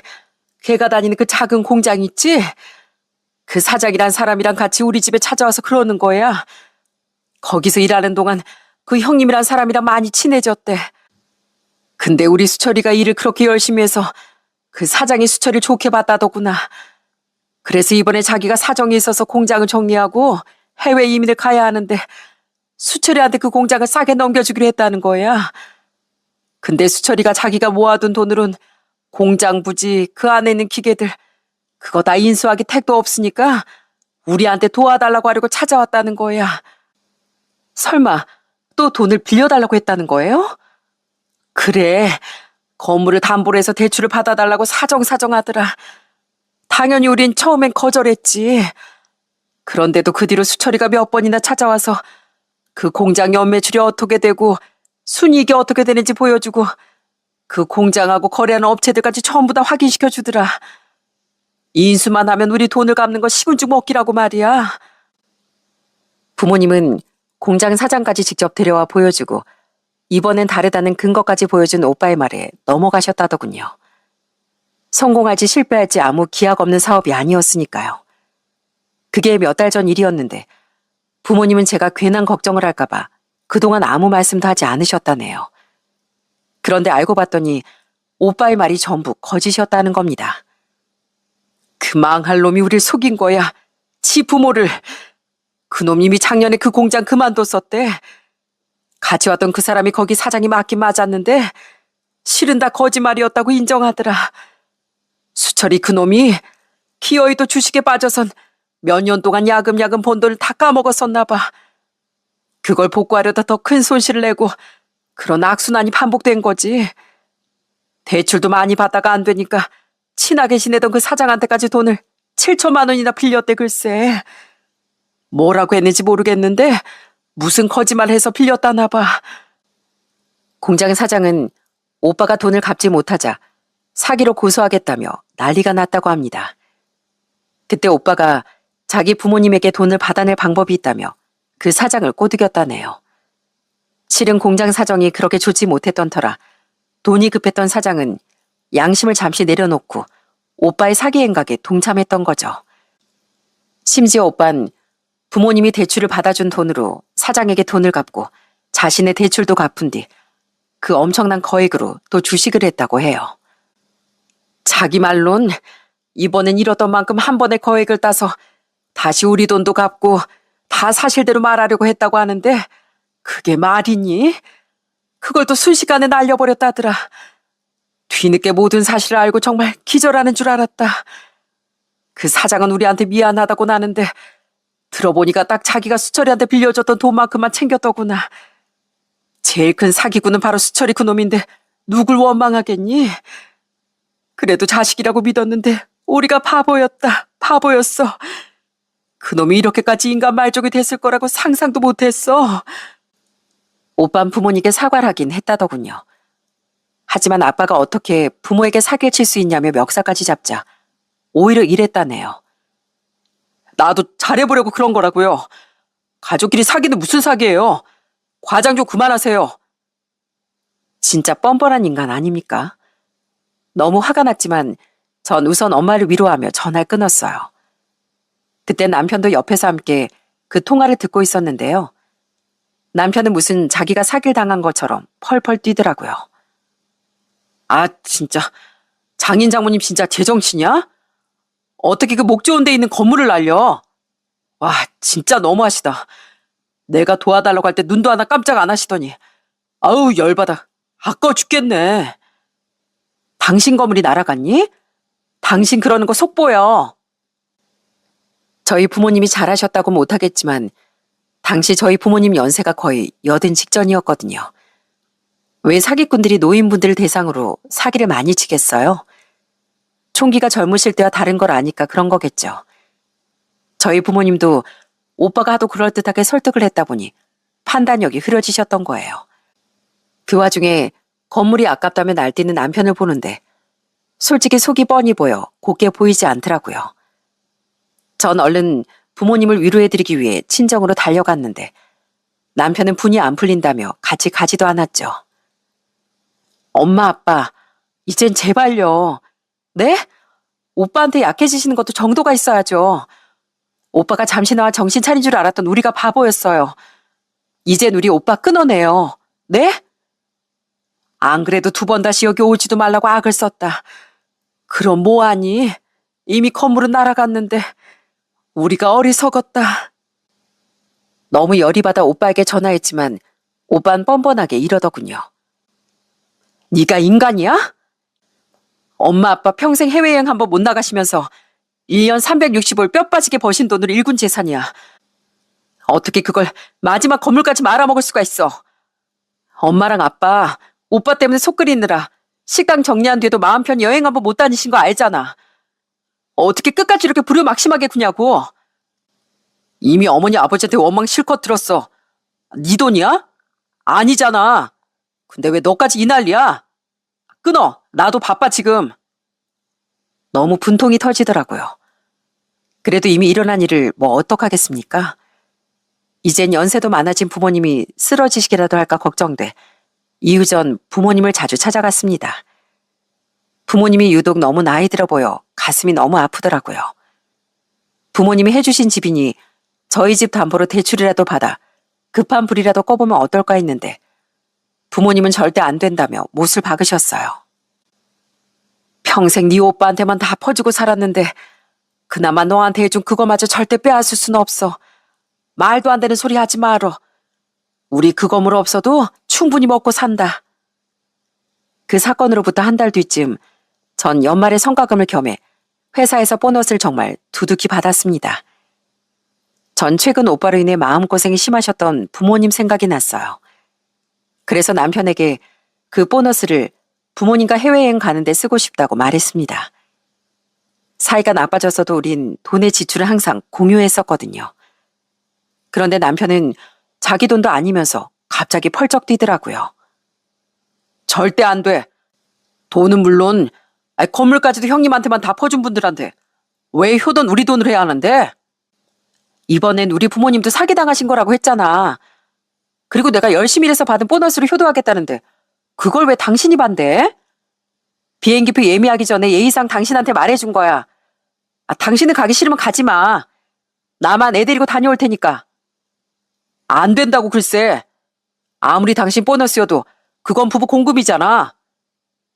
걔가 다니는 그 작은 공장 있지? 그 사장이란 사람이랑 같이 우리 집에 찾아와서 그러는 거야. 거기서 일하는 동안 그 형님이란 사람이랑 많이 친해졌대. 근데 우리 수철이가 일을 그렇게 열심히 해서 그 사장이 수철이를 좋게 봤다더구나. 그래서 이번에 자기가 사정이 있어서 공장을 정리하고 해외 이민을 가야 하는데 수철이한테 그 공장을 싸게 넘겨주기로 했다는 거야. 근데 수철이가 자기가 모아둔 돈으론 공장 부지 그 안에 있는 기계들 그거 다 인수하기 택도 없으니까 우리한테 도와달라고 하려고 찾아왔다는 거야. 설마 또 돈을 빌려달라고 했다는 거예요? 그래, 건물을 담보로 해서 대출을 받아달라고 사정하더라. 당연히 우린 처음엔 거절했지. 그런데도 그 뒤로 수철이가 몇 번이나 찾아와서 그 공장 연매출이 어떻게 되고 순이익이 어떻게 되는지 보여주고 그 공장하고 거래하는 업체들까지 전부 다 확인시켜주더라. 인수만 하면 우리 돈을 갚는 거 시군죽 먹기라고 말이야. 부모님은 공장 사장까지 직접 데려와 보여주고 이번엔 다르다는 근거까지 보여준 오빠의 말에 넘어가셨다더군요. 성공할지 실패할지 아무 기약 없는 사업이 아니었으니까요. 그게 몇 달 전 일이었는데 부모님은 제가 괜한 걱정을 할까봐 그동안 아무 말씀도 하지 않으셨다네요. 그런데 알고 봤더니 오빠의 말이 전부 거짓이었다는 겁니다. 그 망할 놈이 우릴 속인 거야. 지 부모를. 그놈 이미 작년에 그 공장 그만뒀었대. 같이 왔던 그 사람이 거기 사장이 맞긴 맞았는데 실은 다 거짓말이었다고 인정하더라. 수철이 그놈이 기어이도 주식에 빠져선 몇 년 동안 야금야금 번 돈을 다 까먹었었나 봐. 그걸 복구하려다 더 큰 손실을 내고 그런 악순환이 반복된 거지. 대출도 많이 받다가 안 되니까 친하게 지내던 그 사장한테까지 돈을 7천만 원이나 빌렸대 글쎄. 뭐라고 했는지 모르겠는데 무슨 거짓말해서 빌렸다나 봐. 공장 사장은 오빠가 돈을 갚지 못하자 사기로 고소하겠다며 난리가 났다고 합니다. 그때 오빠가 자기 부모님에게 돈을 받아낼 방법이 있다며 그 사장을 꼬드겼다네요. 실은 공장 사정이 그렇게 좋지 못했던 터라 돈이 급했던 사장은 양심을 잠시 내려놓고 오빠의 사기 행각에 동참했던 거죠. 심지어 오빠는 부모님이 대출을 받아준 돈으로 사장에게 돈을 갚고 자신의 대출도 갚은 뒤 그 엄청난 거액으로 또 주식을 했다고 해요. 자기 말론 이번엔 잃었던 만큼 한 번에 거액을 따서 다시 우리 돈도 갚고 다 사실대로 말하려고 했다고 하는데 그게 말이니? 그걸 또 순식간에 날려버렸다더라. 뒤늦게 모든 사실을 알고 정말 기절하는 줄 알았다. 그 사장은 우리한테 미안하다고 나는데 들어보니까 딱 자기가 수철이한테 빌려줬던 돈만큼만 챙겼더구나. 제일 큰 사기꾼은 바로 수철이 그놈인데 누굴 원망하겠니? 그래도 자식이라고 믿었는데 우리가 바보였다. 바보였어. 그놈이 이렇게까지 인간 말종이 됐을 거라고 상상도 못했어. 오빠는 부모님께 사과를 하긴 했다더군요. 하지만 아빠가 어떻게 부모에게 사기를 칠 수 있냐며 멱살까지 잡자 오히려 이랬다네요. 나도 잘해보려고 그런 거라고요. 가족끼리 사기는 무슨 사기예요. 과장 좀 그만하세요. 진짜 뻔뻔한 인간 아닙니까? 너무 화가 났지만 전 우선 엄마를 위로하며 전화를 끊었어요. 그때 남편도 옆에서 함께 그 통화를 듣고 있었는데요. 남편은 무슨 자기가 사기를 당한 것처럼 펄펄 뛰더라고요. 아, 진짜 장인 장모님 진짜 제정신이야? 어떻게 그 목 좋은 데 있는 건물을 날려? 와, 진짜 너무하시다. 내가 도와달라고 할 때 눈도 하나 깜짝 안 하시더니 아우 열받아. 아까워 죽겠네. 당신 건물이 날아갔니? 당신 그러는 거 속보여. 저희 부모님이 잘하셨다고 못하겠지만 당시 저희 부모님 연세가 거의 80 직전이었거든요. 왜 사기꾼들이 노인분들을 대상으로 사기를 많이 치겠어요? 총기가 젊으실 때와 다른 걸 아니까 그런 거겠죠. 저희 부모님도 오빠가 하도 그럴듯하게 설득을 했다 보니 판단력이 흐려지셨던 거예요. 그 와중에 건물이 아깝다며 날뛰는 남편을 보는데 솔직히 속이 뻔히 보여 곱게 보이지 않더라고요. 전 얼른 부모님을 위로해드리기 위해 친정으로 달려갔는데 남편은 분이 안 풀린다며 같이 가지도 않았죠. 엄마, 아빠, 이젠 제발요. 네? 오빠한테 약해지시는 것도 정도가 있어야죠. 오빠가 잠시나마 정신 차린 줄 알았던 우리가 바보였어요. 이젠 우리 오빠 끊어내요. 네? 안 그래도 2번 다시 여기 오지도 말라고 악을 썼다. 그럼 뭐하니? 이미 건물은 날아갔는데 우리가 어리석었다. 너무 열이 받아 오빠에게 전화했지만 오빠는 뻔뻔하게 이러더군요. 네가 인간이야? 엄마 아빠 평생 해외여행 한번 못 나가시면서 1년 360을 뼈 빠지게 버신 돈으로 일군 재산이야. 어떻게 그걸 마지막 건물까지 말아먹을 수가 있어. 엄마랑 아빠, 오빠 때문에 속 끓이느라 식당 정리한 뒤에도 마음 편히 여행 한번 못 다니신 거 알잖아. 어떻게 끝까지 이렇게 불효막심하게 구냐고. 이미 어머니 아버지한테 원망 실컷 들었어. 네 돈이야? 아니잖아. 근데 왜 너까지 이 난리야? 끊어. 나도 바빠 지금. 너무 분통이 터지더라고요. 그래도 이미 일어난 일을 뭐 어떡하겠습니까? 이젠 연세도 많아진 부모님이 쓰러지시기라도 할까 걱정돼 이후 전 부모님을 자주 찾아갔습니다. 부모님이 유독 너무 나이 들어 보여 가슴이 너무 아프더라고요. 부모님이 해주신 집이니 저희 집 담보로 대출이라도 받아 급한 불이라도 꺼보면 어떨까 했는데 부모님은 절대 안 된다며 못을 박으셨어요. 평생 네 오빠한테만 다 퍼주고 살았는데 그나마 너한테 해준 그거마저 절대 빼앗을 수는 없어. 말도 안 되는 소리 하지 말어. 우리 그거물 없어도 충분히 먹고 산다. 그 사건으로부터 한 달 뒤쯤 전 연말에 성과금을 겸해 회사에서 보너스를 정말 두둑히 받았습니다. 전 최근 오빠로 인해 마음고생이 심하셨던 부모님 생각이 났어요. 그래서 남편에게 그 보너스를 부모님과 해외여행 가는데 쓰고 싶다고 말했습니다. 사이가 나빠졌어도 우린 돈의 지출을 항상 공유했었거든요. 그런데 남편은 자기 돈도 아니면서 갑자기 펄쩍 뛰더라고요. 절대 안 돼. 돈은 물론 건물까지도 형님한테만 다 퍼준 분들한테 왜 효돈 우리 돈으로 해야 하는데? 이번엔 우리 부모님도 사기당하신 거라고 했잖아. 그리고 내가 열심히 일해서 받은 보너스로 효도하겠다는데 그걸 왜 당신이 반대해? 비행기표 예매하기 전에 예의상 당신한테 말해준 거야. 당신은 가기 싫으면 가지 마. 나만 애 데리고 다녀올 테니까. 안 된다고 글쎄. 아무리 당신 보너스여도 그건 부부 공급이잖아.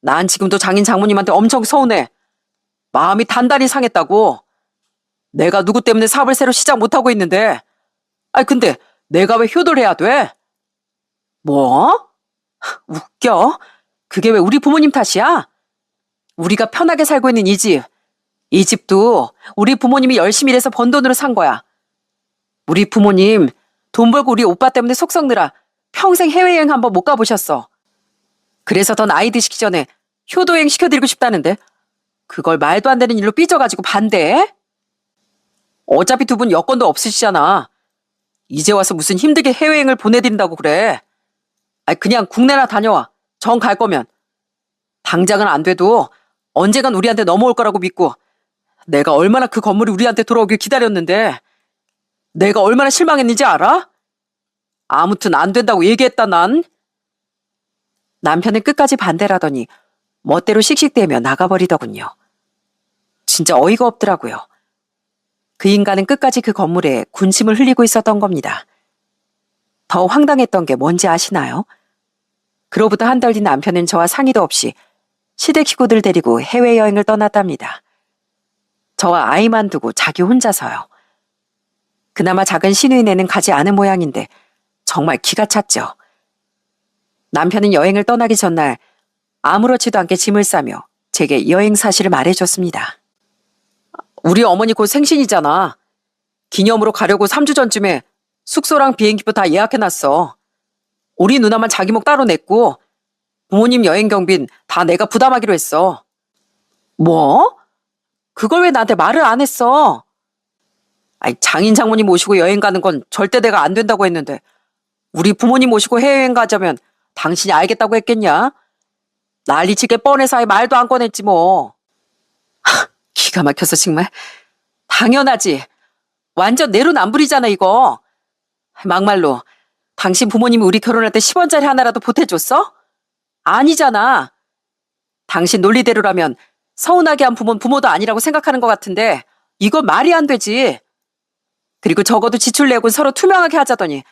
난 지금도 장인 장모님한테 엄청 서운해. 마음이 단단히 상했다고. 내가 누구 때문에 사업을 새로 시작 못하고 있는데. 근데 내가 왜 효도를 해야 돼? 뭐? 웃겨. 그게 왜 우리 부모님 탓이야? 우리가 편하게 살고 있는 이 집. 이 집도 우리 부모님이 열심히 일해서 번 돈으로 산 거야. 우리 부모님 돈 벌고 우리 오빠 때문에 속 썩느라 평생 해외여행 한번 못 가보셨어. 그래서 더 나이 드시기 전에 효도여행 시켜드리고 싶다는데 그걸 말도 안 되는 일로 삐져가지고 반대해? 어차피 두 분 여건도 없으시잖아. 이제 와서 무슨 힘들게 해외여행을 보내드린다고 그래. 그냥 국내나 다녀와. 정 갈 거면. 당장은 안 돼도 언젠간 우리한테 넘어올 거라고 믿고 내가 얼마나 그 건물이 우리한테 돌아오길 기다렸는데 내가 얼마나 실망했는지 알아? 아무튼 안 된다고 얘기했다 난. 남편은 끝까지 반대라더니 멋대로 씩씩대며 나가버리더군요. 진짜 어이가 없더라고요. 그 인간은 끝까지 그 건물에 군침을 흘리고 있었던 겁니다. 더 황당했던 게 뭔지 아시나요? 그로부터 한 달 뒤 남편은 저와 상의도 없이 시댁 식구들 데리고 해외여행을 떠났답니다. 저와 아이만 두고 자기 혼자서요. 그나마 작은 시누이네는 가지 않은 모양인데 정말 기가 찼죠. 남편은 여행을 떠나기 전날 아무렇지도 않게 짐을 싸며 제게 여행 사실을 말해줬습니다. 우리 어머니 곧 생신이잖아. 기념으로 가려고 3주 전쯤에 숙소랑 비행기표 다 예약해놨어. 우리 누나만 자기 목 따로 냈고 부모님 여행 경비는 다 내가 부담하기로 했어. 뭐? 그걸 왜 나한테 말을 안 했어? 장인 장모님 모시고 여행 가는 건 절대 내가 안 된다고 했는데 우리 부모님 모시고 해외여행 가자면 당신이 알겠다고 했겠냐? 난리치게 뻔해서 아예 말도 안 꺼냈지 뭐. 기가 막혀서 정말. 당연하지. 완전 내로남불이잖아 이거. 막말로 당신 부모님이 우리 결혼할 때 10원짜리 하나라도 보태줬어? 아니잖아. 당신 논리대로라면 서운하게 한 부모는 부모도 아니라고 생각하는 것 같은데 이건 말이 안 되지. 그리고 적어도 지출 내역은 서로 투명하게 하자더니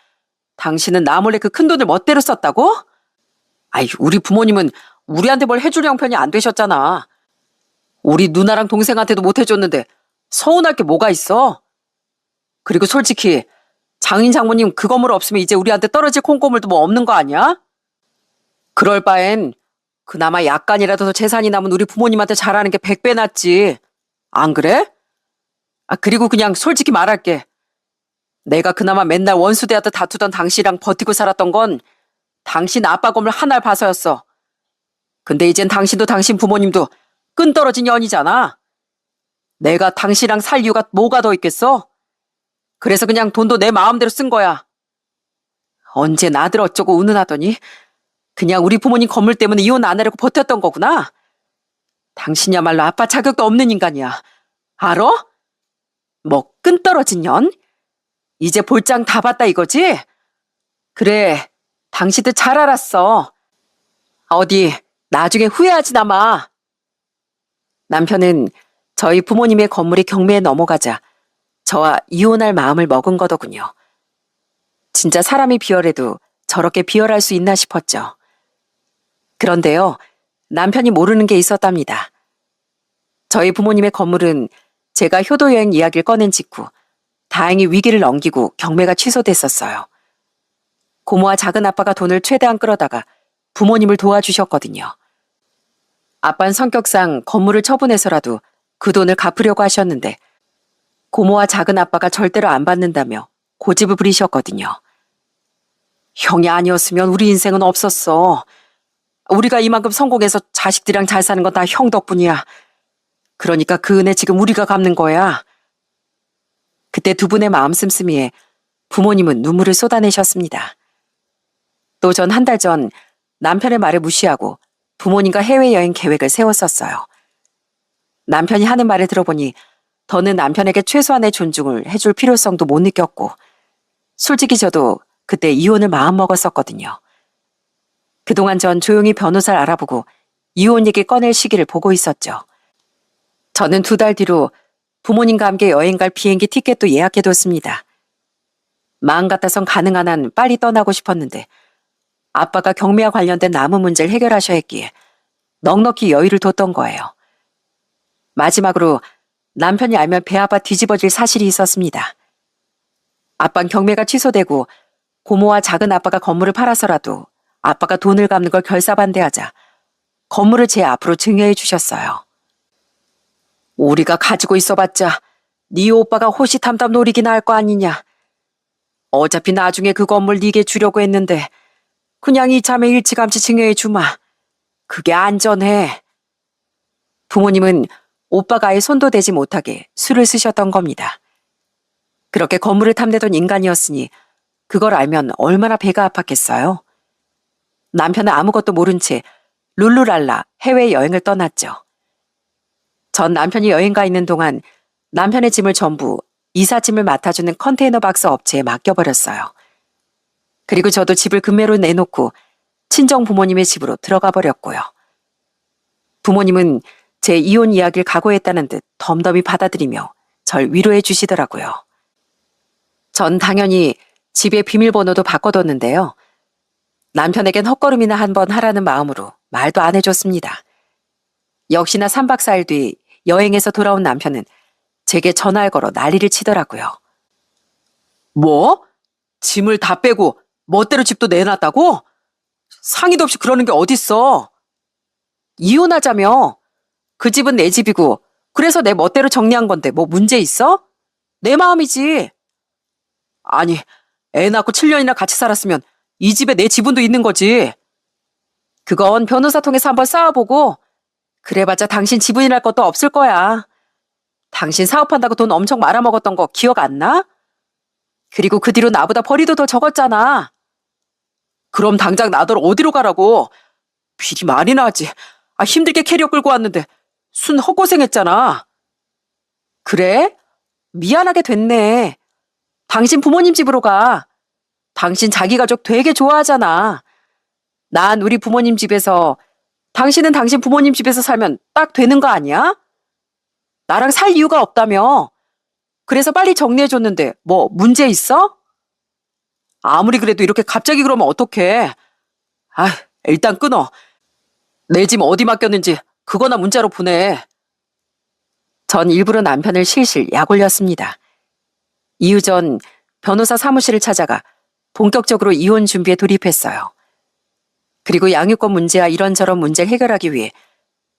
당신은 나 몰래 그 큰돈을 멋대로 썼다고? 우리 부모님은 우리한테 뭘 해줄 형편이 안 되셨잖아. 우리 누나랑 동생한테도 못 해줬는데 서운할 게 뭐가 있어? 그리고 솔직히 장인 장모님 그 건물 없으면 이제 우리한테 떨어질 콩고물도 뭐 없는 거 아니야? 그럴 바엔 그나마 약간이라도 더 재산이 남은 우리 부모님한테 잘하는 게 100배 낫지. 안 그래? 그리고 그냥 솔직히 말할게. 내가 그나마 맨날 원수대하듯 다투던 당신이랑 버티고 살았던 건 당신 아빠 건물 하나를 봐서였어. 근데 이젠 당신도 당신 부모님도 끈 떨어진 연이잖아. 내가 당신이랑 살 이유가 뭐가 더 있겠어? 그래서 그냥 돈도 내 마음대로 쓴 거야. 언제 나들 어쩌고 운운하더니 그냥 우리 부모님 건물 때문에 이혼 안 하려고 버텼던 거구나. 당신이야말로 아빠 자격도 없는 인간이야. 알아? 뭐 끈 떨어진 년? 이제 볼장 다 봤다 이거지? 그래, 당신도 잘 알았어. 어디 나중에 후회하지나 마. 남편은 저희 부모님의 건물이 경매에 넘어가자 저와 이혼할 마음을 먹은 거더군요. 진짜 사람이 비열해도 저렇게 비열할 수 있나 싶었죠. 그런데요, 남편이 모르는 게 있었답니다. 저희 부모님의 건물은 제가 효도여행 이야기를 꺼낸 직후 다행히 위기를 넘기고 경매가 취소됐었어요. 고모와 작은 아빠가 돈을 최대한 끌어다가 부모님을 도와주셨거든요. 아빠는 성격상 건물을 처분해서라도 그 돈을 갚으려고 하셨는데 고모와 작은 아빠가 절대로 안 받는다며 고집을 부리셨거든요. 형이 아니었으면 우리 인생은 없었어. 우리가 이만큼 성공해서 자식들이랑 잘 사는 건 다 형 덕분이야. 그러니까 그 은혜 지금 우리가 갚는 거야. 그때 두 분의 마음 씀씀이에 부모님은 눈물을 쏟아내셨습니다. 또 전 한 달 전 남편의 말을 무시하고 부모님과 해외여행 계획을 세웠었어요. 남편이 하는 말을 들어보니 더는 남편에게 최소한의 존중을 해줄 필요성도 못 느꼈고, 솔직히 저도 그때 이혼을 마음먹었었거든요. 그동안 전 조용히 변호사를 알아보고 이혼 얘기 꺼낼 시기를 보고 있었죠. 저는 2달 뒤로 부모님과 함께 여행 갈 비행기 티켓도 예약해뒀습니다. 마음 같아선 가능한 한 빨리 떠나고 싶었는데 아빠가 경매와 관련된 남은 문제를 해결하셔야 했기에 넉넉히 여유를 뒀던 거예요. 마지막으로 남편이 알면 배 아파 뒤집어질 사실이 있었습니다. 아빠는 경매가 취소되고 고모와 작은 아빠가 건물을 팔아서라도 아빠가 돈을 갚는 걸 결사반대하자 건물을 제 앞으로 증여해 주셨어요. 우리가 가지고 있어봤자 네 오빠가 호시탐탐 노리기나 할 거 아니냐. 어차피 나중에 그 건물 네게 주려고 했는데 그냥 이참에 일찌감치 증여해 주마. 그게 안전해. 부모님은 오빠가 아예 손도 대지 못하게 술을 쓰셨던 겁니다. 그렇게 건물을 탐내던 인간이었으니 그걸 알면 얼마나 배가 아팠겠어요. 남편은 아무것도 모른 채 룰루랄라 해외여행을 떠났죠. 전 남편이 여행 가 있는 동안 남편의 짐을 전부 이삿짐을 맡아주는 컨테이너 박스 업체에 맡겨버렸어요. 그리고 저도 집을 금매로 내놓고 친정 부모님의 집으로 들어가 버렸고요. 부모님은 제 이혼 이야기를 각오했다는 듯 덤덤히 받아들이며 절 위로해 주시더라고요. 전 당연히 집의 비밀번호도 바꿔뒀는데요. 남편에겐 헛걸음이나 한번 하라는 마음으로 말도 안 해줬습니다. 역시나 3박 4일 뒤 여행에서 돌아온 남편은 제게 전화를 걸어 난리를 치더라고요. 뭐? 짐을 다 빼고 멋대로 집도 내놨다고? 상의도 없이 그러는 게 어딨어? 이혼하자며. 그 집은 내 집이고 그래서 내 멋대로 정리한 건데 뭐 문제 있어? 내 마음이지. 아니, 애 낳고 7년이나 같이 살았으면 이 집에 내 지분도 있는 거지. 그건 변호사 통해서 한번 싸워보고 그래봤자 당신 지분이랄 것도 없을 거야. 당신 사업한다고 돈 엄청 말아먹었던 거 기억 안 나? 그리고 그 뒤로 나보다 벌이도 더 적었잖아. 그럼 당장 나더러 어디로 가라고. 비리 많이 나지. 힘들게 캐리어 끌고 왔는데 순 헛고생했잖아. 그래? 미안하게 됐네. 당신 부모님 집으로 가. 당신 자기 가족 되게 좋아하잖아. 난 우리 부모님 집에서, 당신은 당신 부모님 집에서 살면 딱 되는 거 아니야? 나랑 살 이유가 없다며. 그래서 빨리 정리해줬는데 뭐 문제 있어? 아무리 그래도 이렇게 갑자기 그러면 어떡해. 일단 끊어. 내 짐 어디 맡겼는지 그거나 문자로 보내. 전 일부러 남편을 실실 약 올렸습니다. 이후 전 변호사 사무실을 찾아가 본격적으로 이혼 준비에 돌입했어요. 그리고 양육권 문제와 이런저런 문제를 해결하기 위해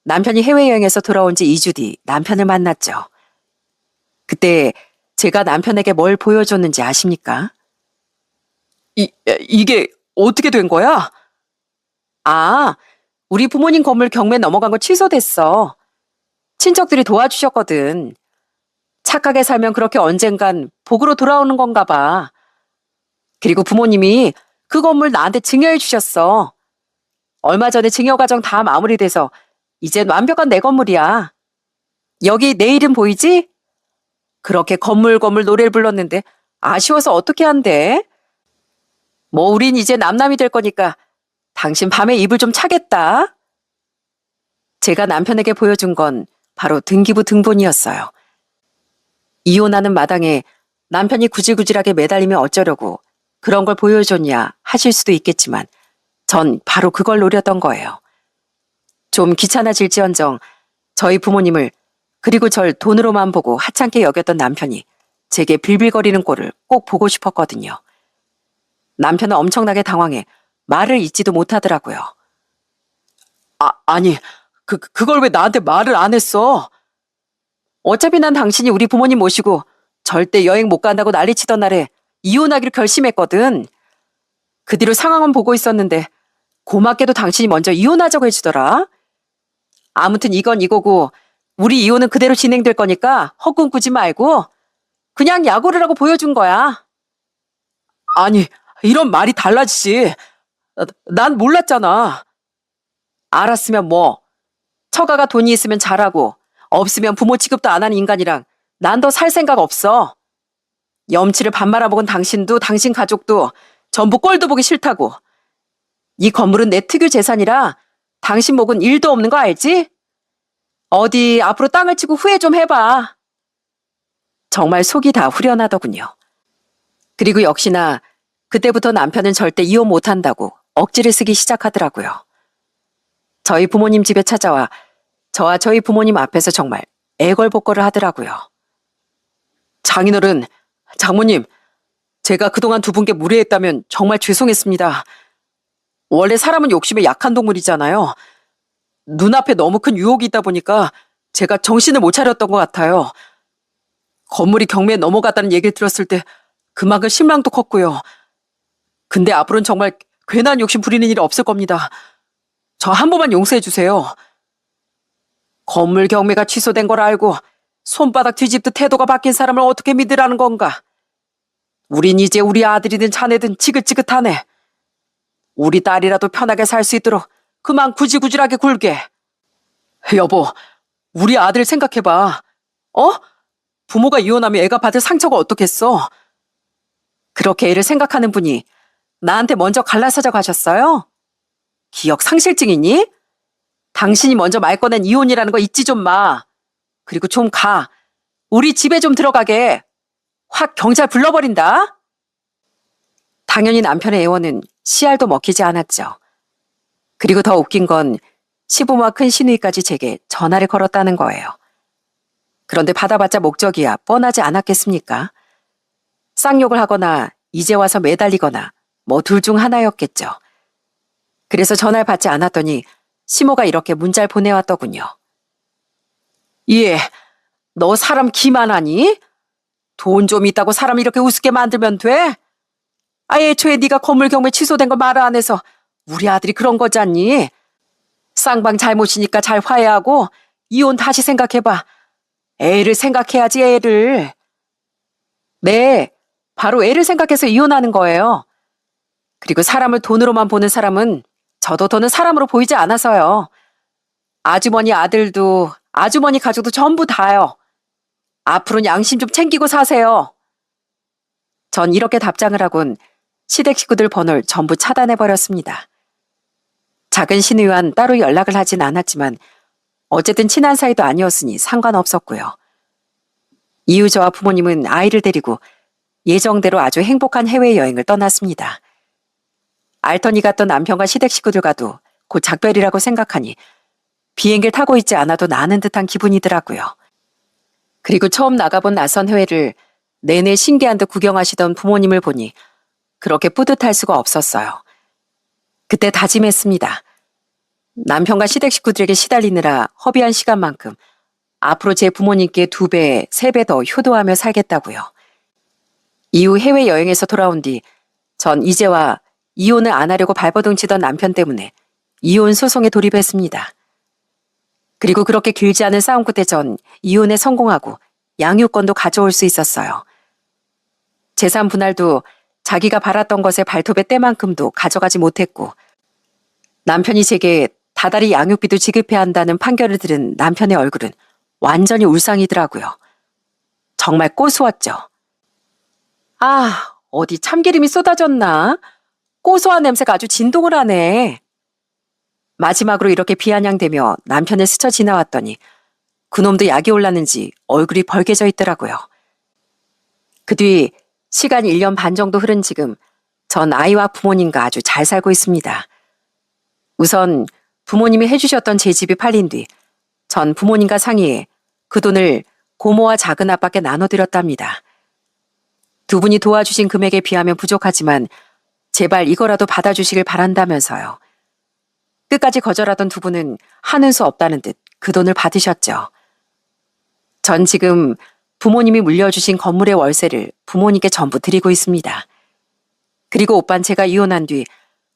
남편이 해외여행에서 돌아온 지 2주 뒤 남편을 만났죠. 그때 제가 남편에게 뭘 보여줬는지 아십니까? 이게 어떻게 된 거야? 우리 부모님 건물 경매 넘어간 거 취소됐어. 친척들이 도와주셨거든. 착하게 살면 그렇게 언젠간 복으로 돌아오는 건가 봐. 그리고 부모님이 그 건물 나한테 증여해 주셨어. 얼마 전에 증여 과정 다 마무리돼서 이젠 완벽한 내 건물이야. 여기 내 이름 보이지? 그렇게 건물 노래를 불렀는데 아쉬워서 어떻게 한대? 뭐 우린 이제 남남이 될 거니까 당신 밤에 이불 좀 차겠다. 제가 남편에게 보여준 건 바로 등기부 등본이었어요. 이혼하는 마당에 남편이 구질구질하게 매달리면 어쩌려고 그런 걸 보여줬냐 하실 수도 있겠지만 전 바로 그걸 노렸던 거예요. 좀 귀찮아질지언정 저희 부모님을, 그리고 절 돈으로만 보고 하찮게 여겼던 남편이 제게 빌빌거리는 꼴을 꼭 보고 싶었거든요. 남편은 엄청나게 당황해 말을 잇지도 못하더라고요. 아니, 그걸 왜 나한테 말을 안 했어? 어차피 난 당신이 우리 부모님 모시고 절대 여행 못 간다고 난리치던 날에 이혼하기로 결심했거든. 그 뒤로 상황은 보고 있었는데 고맙게도 당신이 먼저 이혼하자고 해주더라. 아무튼 이건 이거고 우리 이혼은 그대로 진행될 거니까 헛꿈 꾸지 말고 그냥 약오를 하고 보여준 거야. 아니, 이런 말이 달라지지. 난 몰랐잖아. 알았으면 뭐. 처가가 돈이 있으면 잘하고 없으면 부모 취급도 안 하는 인간이랑 난 더 살 생각 없어. 염치를 밥 말아먹은 당신도 당신 가족도 전부 꼴도 보기 싫다고. 이 건물은 내 특유 재산이라 당신 목은 일도 없는 거 알지? 어디 앞으로 땅을 치고 후회 좀 해봐. 정말 속이 다 후련하더군요. 그리고 역시나 그때부터 남편은 절대 이혼 못한다고 억지를 쓰기 시작하더라고요. 저희 부모님 집에 찾아와 저와 저희 부모님 앞에서 정말 애걸복걸을 하더라고요. 장인어른, 장모님, 제가 그동안 두 분께 무례했다면 정말 죄송했습니다. 원래 사람은 욕심에 약한 동물이잖아요. 눈앞에 너무 큰 유혹이 있다 보니까 제가 정신을 못 차렸던 것 같아요. 건물이 경매에 넘어갔다는 얘기를 들었을 때 그만큼 실망도 컸고요. 근데 앞으로는 정말 괜한 욕심 부리는 일이 없을 겁니다. 저 한 번만 용서해 주세요. 건물 경매가 취소된 걸 알고 손바닥 뒤집듯 태도가 바뀐 사람을 어떻게 믿으라는 건가? 우린 이제 우리 아들이든 자네든 지긋지긋하네. 우리 딸이라도 편하게 살 수 있도록 그만 구질구질하게 굴게. 여보, 우리 아들 생각해봐. 어? 부모가 이혼하면 애가 받을 상처가 어떻겠어? 그렇게 애를 생각하는 분이 나한테 먼저 갈라서자고 하셨어요? 기억 상실증이니? 당신이 먼저 말 꺼낸 이혼이라는 거 잊지 좀 마. 그리고 좀 가. 우리 집에 좀 들어가게. 확 경찰 불러버린다. 당연히 남편의 애원은 씨알도 먹히지 않았죠. 그리고 더 웃긴 건 시부모와 큰 시누이까지 제게 전화를 걸었다는 거예요. 그런데 받아봤자 목적이야 뻔하지 않았겠습니까? 쌍욕을 하거나 이제 와서 매달리거나 뭐 둘 중 하나였겠죠. 그래서 전화를 받지 않았더니 시모가 이렇게 문자를 보내왔더군요. 예, 너 사람 기만하니? 돈 좀 있다고 사람 이렇게 우습게 만들면 돼? 애초에 네가 건물 경매 취소된 거 말 안 해서 우리 아들이 그런 거잖니? 쌍방 잘못이니까 잘 화해하고 이혼 다시 생각해봐. 애를 생각해야지 애를. 네, 바로 애를 생각해서 이혼하는 거예요. 그리고 사람을 돈으로만 보는 사람은 저도 더는 사람으로 보이지 않아서요. 아주머니 아들도 아주머니 가족도 전부 다요. 앞으로는 양심 좀 챙기고 사세요. 전 이렇게 답장을 하곤 시댁 식구들 번호를 전부 차단해버렸습니다. 작은 시누이와는 따로 연락을 하진 않았지만 어쨌든 친한 사이도 아니었으니 상관없었고요. 이후 저와 부모님은 아이를 데리고 예정대로 아주 행복한 해외여행을 떠났습니다. 알턴이 갔던 남편과 시댁 식구들과도 곧 작별이라고 생각하니 비행기를 타고 있지 않아도 나는 듯한 기분이더라고요. 그리고 처음 나가본 낯선 해외를 내내 신기한 듯 구경하시던 부모님을 보니 그렇게 뿌듯할 수가 없었어요. 그때 다짐했습니다. 남편과 시댁 식구들에게 시달리느라 허비한 시간만큼 앞으로 제 부모님께 2배, 3배 더 효도하며 살겠다고요. 이후 해외여행에서 돌아온 뒤 전 이제와 이혼을 안 하려고 발버둥치던 남편 때문에 이혼 소송에 돌입했습니다. 그리고 그렇게 길지 않은 싸움 끝에 전 이혼에 성공하고 양육권도 가져올 수 있었어요. 재산 분할도 자기가 바랐던 것의 발톱의 때만큼도 가져가지 못했고 남편이 제게 다달이 양육비도 지급해야 한다는 판결을 들은 남편의 얼굴은 완전히 울상이더라고요. 정말 고소했죠. 아, 어디 참기름이 쏟아졌나? 고소한 냄새가 아주 진동을 하네. 마지막으로 이렇게 비아냥대며 남편을 스쳐 지나왔더니 그놈도 약이 올랐는지 얼굴이 벌개져 있더라고요. 그 뒤 시간 1년 반 정도 흐른 지금 전 아이와 부모님과 아주 잘 살고 있습니다. 우선 부모님이 해주셨던 제 집이 팔린 뒤 전 부모님과 상의해 그 돈을 고모와 작은 아빠께 나눠드렸답니다. 두 분이 도와주신 금액에 비하면 부족하지만 제발 이거라도 받아주시길 바란다면서요. 끝까지 거절하던 두 분은 하는 수 없다는 듯 그 돈을 받으셨죠. 전 지금 부모님이 물려주신 건물의 월세를 부모님께 전부 드리고 있습니다. 그리고 오빤 제가 이혼한 뒤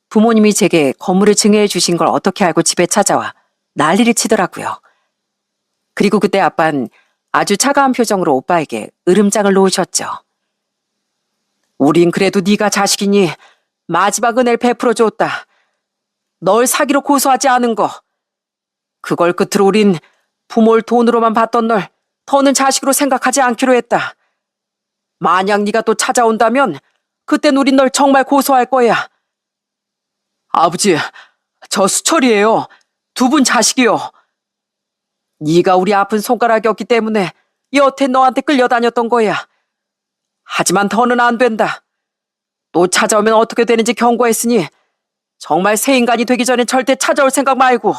부모님이 제게 건물을 증여해 주신 걸 어떻게 알고 집에 찾아와 난리를 치더라고요. 그리고 그때 아빤 아주 차가운 표정으로 오빠에게 으름장을 놓으셨죠. 우린 그래도 네가 자식이니 마지막 은혜를 베풀어 줬다. 널 사기로 고소하지 않은 거. 그걸 끝으로 우린 부모를 돈으로만 봤던 널 더는 자식으로 생각하지 않기로 했다. 만약 네가 또 찾아온다면 그땐 우린 널 정말 고소할 거야. 아버지, 저 수철이에요. 두 분 자식이요. 네가 우리 아픈 손가락이었기 때문에 여태 너한테 끌려다녔던 거야. 하지만 더는 안 된다. 또 찾아오면 어떻게 되는지 경고했으니 정말 새 인간이 되기 전엔 절대 찾아올 생각 말고.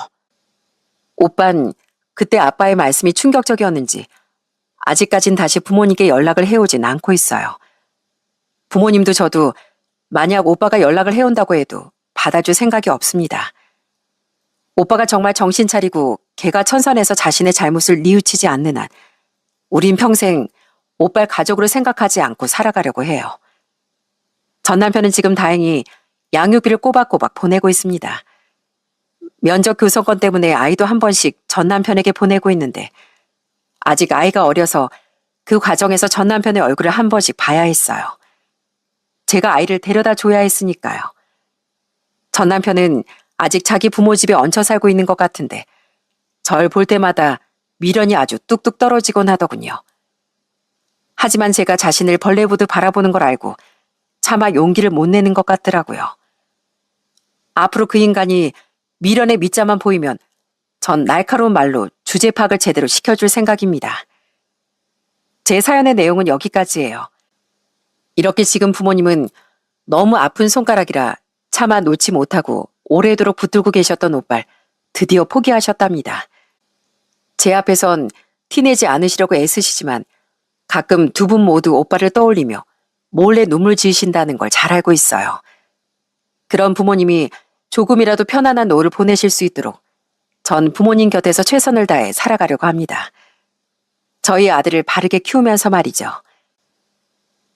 오빤 그때 아빠의 말씀이 충격적이었는지 아직까진 다시 부모님께 연락을 해오진 않고 있어요. 부모님도 저도 만약 오빠가 연락을 해온다고 해도 받아줄 생각이 없습니다. 오빠가 정말 정신 차리고 개가천선해서 자신의 잘못을 뉘우치지 않는 한 우린 평생 오빠를 가족으로 생각하지 않고 살아가려고 해요. 전 남편은 지금 다행히 양육비를 꼬박꼬박 보내고 있습니다. 면접 교섭권 때문에 아이도 한 번씩 전 남편에게 보내고 있는데 아직 아이가 어려서 그 과정에서 전 남편의 얼굴을 한 번씩 봐야 했어요. 제가 아이를 데려다 줘야 했으니까요. 전 남편은 아직 자기 부모 집에 얹혀 살고 있는 것 같은데 절 볼 때마다 미련이 아주 뚝뚝 떨어지곤 하더군요. 하지만 제가 자신을 벌레 보듯 바라보는 걸 알고 차마 용기를 못 내는 것 같더라고요. 앞으로 그 인간이 미련의 밑자만 보이면 전 날카로운 말로 주제 파악을 제대로 시켜줄 생각입니다. 제 사연의 내용은 여기까지예요. 이렇게 지금 부모님은 너무 아픈 손가락이라 차마 놓지 못하고 오래도록 붙들고 계셨던 오빠를 드디어 포기하셨답니다. 제 앞에선 티내지 않으시려고 애쓰시지만 가끔 두 분 모두 오빠를 떠올리며 몰래 눈물 지으신다는 걸 잘 알고 있어요. 그런 부모님이 조금이라도 편안한 노후를 보내실 수 있도록 전 부모님 곁에서 최선을 다해 살아가려고 합니다. 저희 아들을 바르게 키우면서 말이죠.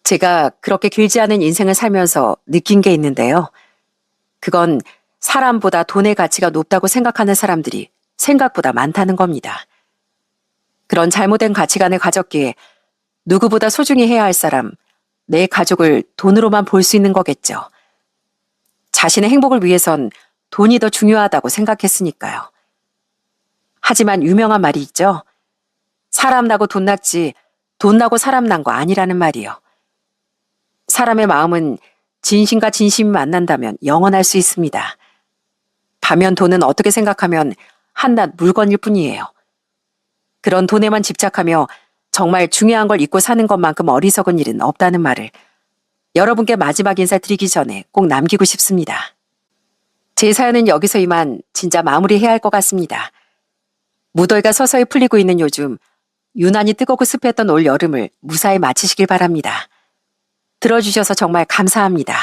제가 그렇게 길지 않은 인생을 살면서 느낀 게 있는데요. 그건 사람보다 돈의 가치가 높다고 생각하는 사람들이 생각보다 많다는 겁니다. 그런 잘못된 가치관을 가졌기에 누구보다 소중히 해야 할 사람, 내 가족을 돈으로만 볼 수 있는 거겠죠. 자신의 행복을 위해선 돈이 더 중요하다고 생각했으니까요. 하지만 유명한 말이 있죠. 사람 나고 돈 났지 돈 나고 사람 난 거 아니라는 말이요. 사람의 마음은 진심과 진심이 만난다면 영원할 수 있습니다. 반면 돈은 어떻게 생각하면 한낱 물건일 뿐이에요. 그런 돈에만 집착하며 정말 중요한 걸 잊고 사는 것만큼 어리석은 일은 없다는 말을 여러분께 마지막 인사 드리기 전에 꼭 남기고 싶습니다. 제 사연은 여기서 이만 진짜 마무리해야 할 것 같습니다. 무더위가 서서히 풀리고 있는 요즘 유난히 뜨겁고 습했던 올 여름을 무사히 마치시길 바랍니다. 들어주셔서 정말 감사합니다.